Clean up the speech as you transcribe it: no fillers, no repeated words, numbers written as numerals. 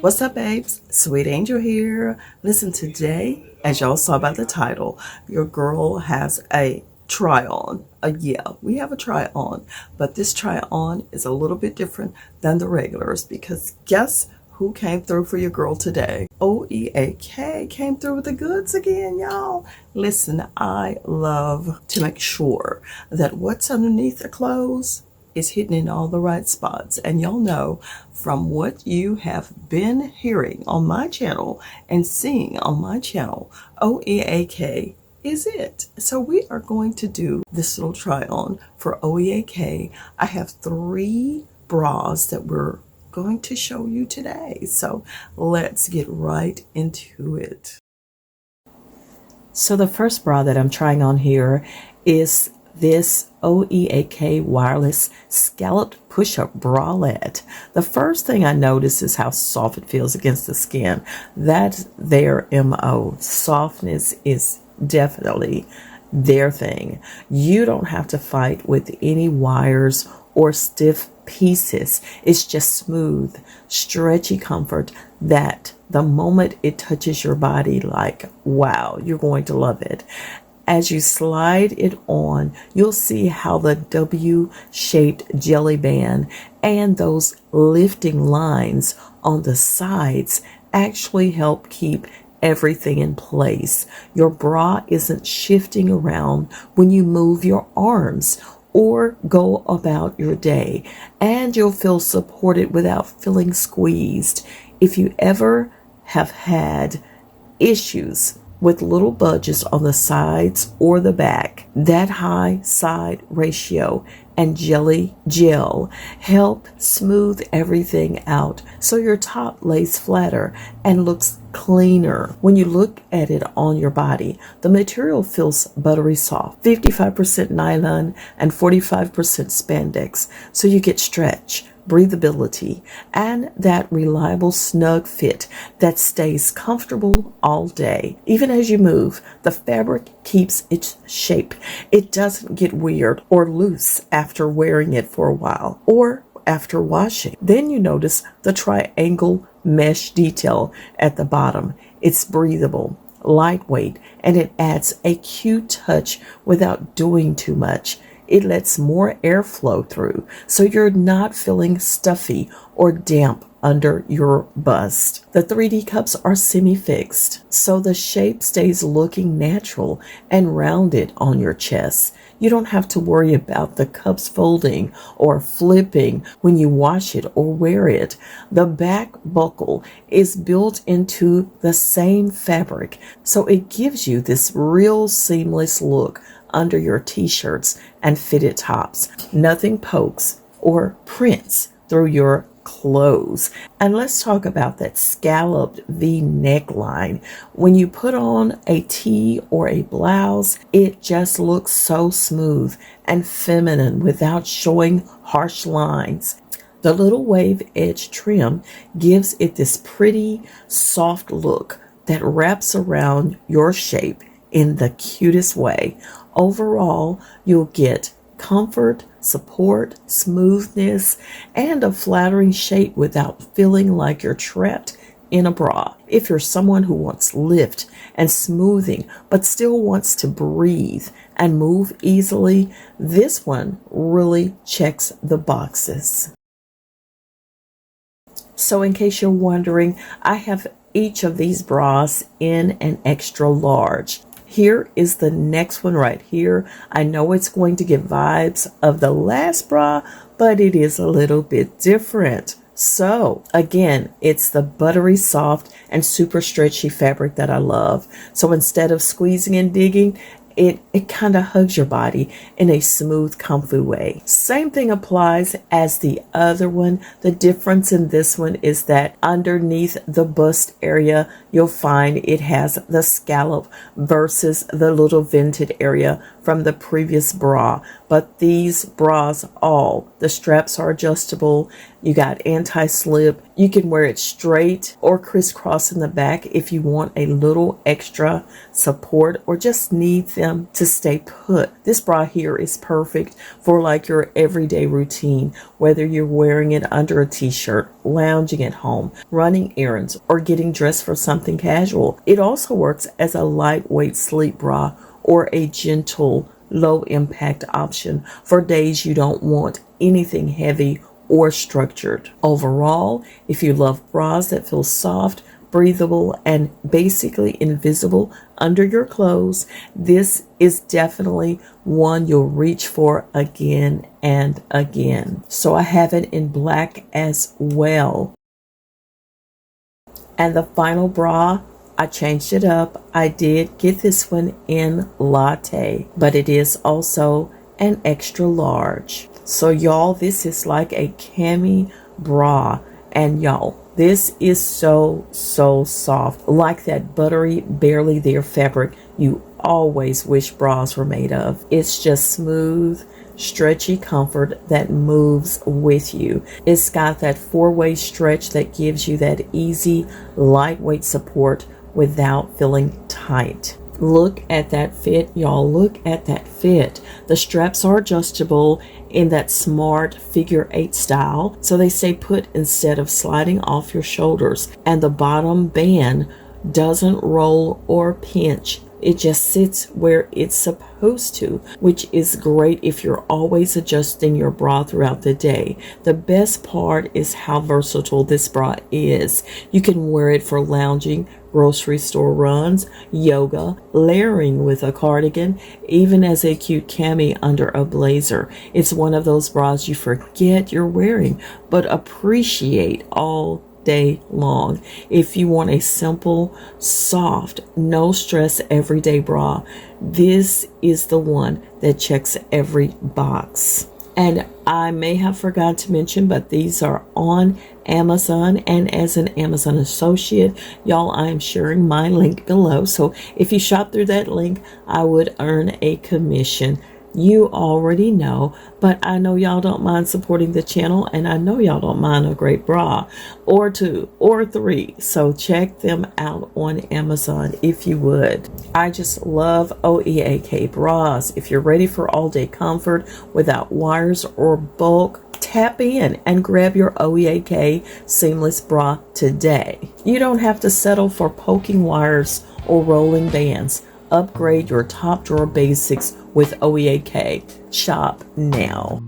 What's up, babes? Sweet Angel here. Listen, today, as y'all saw by the title, your girl has a try-on. We have a try-on, but this try-on is a little bit different than the regulars because guess who came through for your girl today? OEAK came through with the goods again, y'all. Listen, I love to make sure that what's underneath the clothes is hitting in all the right spots. And y'all know from what you have been hearing on my channel and seeing on my channel, OEAK is it. So we are going to do this little try on for OEAK. I have 3 bras that we're going to show you today. So let's get right into it. So the first bra that I'm trying on here is this OEAK wireless scalloped push-up bralette. The first thing I notice is how soft it feels against the skin. That's their MO. Softness is definitely their thing. You don't have to fight with any wires or stiff pieces. It's just smooth, stretchy comfort that the moment it touches your body, like, wow, you're going to love it. As you slide it on, you'll see how the W-shaped jelly band and those lifting lines on the sides actually help keep everything in place. Your bra isn't shifting around when you move your arms or go about your day, and you'll feel supported without feeling squeezed. If you ever have had issues with little budges on the sides or the back, that high side ratio and jelly gel help smooth everything out so your top lays flatter and looks cleaner. When you look at it on your body, the material feels buttery soft, 55% nylon and 45% spandex, so you get stretch, breathability, and that reliable snug fit that stays comfortable all day. Even as you move, the fabric keeps its shape. It doesn't get weird or loose after wearing it for a while or after washing. Then you notice the triangle mesh detail at the bottom. It's breathable, lightweight, and it adds a cute touch without doing too much. It lets more air flow through, so you're not feeling stuffy or damp under your bust. The 3D cups are semi-fixed, so the shape stays looking natural and rounded on your chest. You don't have to worry about the cups folding or flipping when you wash it or wear it. The back buckle is built into the same fabric, so it gives you this real seamless look under your t-shirts and fitted tops. Nothing pokes or prints through your clothes. And let's talk about that scalloped V neckline. When you put on a tee or a blouse, it just looks so smooth and feminine without showing harsh lines. The little wave edge trim gives it this pretty soft look that wraps around your shape in the cutest way. Overall, you'll get comfort, support, smoothness, and a flattering shape without feeling like you're trapped in a bra. If you're someone who wants lift and smoothing, but still wants to breathe and move easily, this one really checks the boxes. So in case you're wondering, I have each of these bras in an extra large. Here is the next one right here. I know it's going to give vibes of the last bra, but it is a little bit different. So again, it's the buttery soft and super stretchy fabric that I love. So instead of squeezing and digging, it kind of hugs your body in a smooth, comfy way. Same thing applies as the other one. The difference in this one is that underneath the bust area, you'll find it has the scallop versus the little vented area from the previous bra. But these bras, the straps are adjustable. You got anti-slip. You can wear it straight or crisscross in the back if you want a little extra support or just need them them to stay put. This bra here is perfect for like your everyday routine, whether you're wearing it under a t-shirt, lounging at home, running errands, or getting dressed for something casual. It also works as a lightweight sleep bra or a gentle, low impact option for days you don't want anything heavy or structured. Overall, if you love bras that feel soft, breathable, and basically invisible under your clothes, this is definitely one you'll reach for again and again. So I have it in black as well. And the final bra, I changed it up. I did get this one in latte, but it is also an extra large. So y'all, this is like a cami bra, and y'all, this is so soft, like that buttery, barely there fabric you always wish bras were made of. It's just smooth, stretchy comfort that moves with you. It's got that four-way stretch that gives you that easy, lightweight support without feeling tight. Look at that fit, y'all. Look at that fit. The straps are adjustable in that smart figure 8 style, so they stay put instead of sliding off your shoulders. And the bottom band doesn't roll or pinch. It just sits where it's supposed to, which is great if you're always adjusting your bra throughout the day. The best part is how versatile this bra is. You can wear it for lounging, grocery store runs, yoga, layering with a cardigan, even as a cute cami under a blazer. It's one of those bras you forget you're wearing, but appreciate all day long. If you want a simple, soft, no stress everyday bra, this is the one that checks every box. And I may have forgot to mention, but these are on Amazon, and as an Amazon associate, y'all, I am sharing my link below. So if you shop through that link, I would earn a commission. You already know, but I know y'all don't mind supporting the channel, and I know y'all don't mind a great bra or 2 or 3. So check them out on Amazon if you would. I just love OEAK bras. If you're ready for all day comfort without wires or bulk, tap in and grab your OEAK seamless bra today. You don't have to settle for poking wires or rolling bands. Upgrade your top drawer basics with OEAK. Shop now.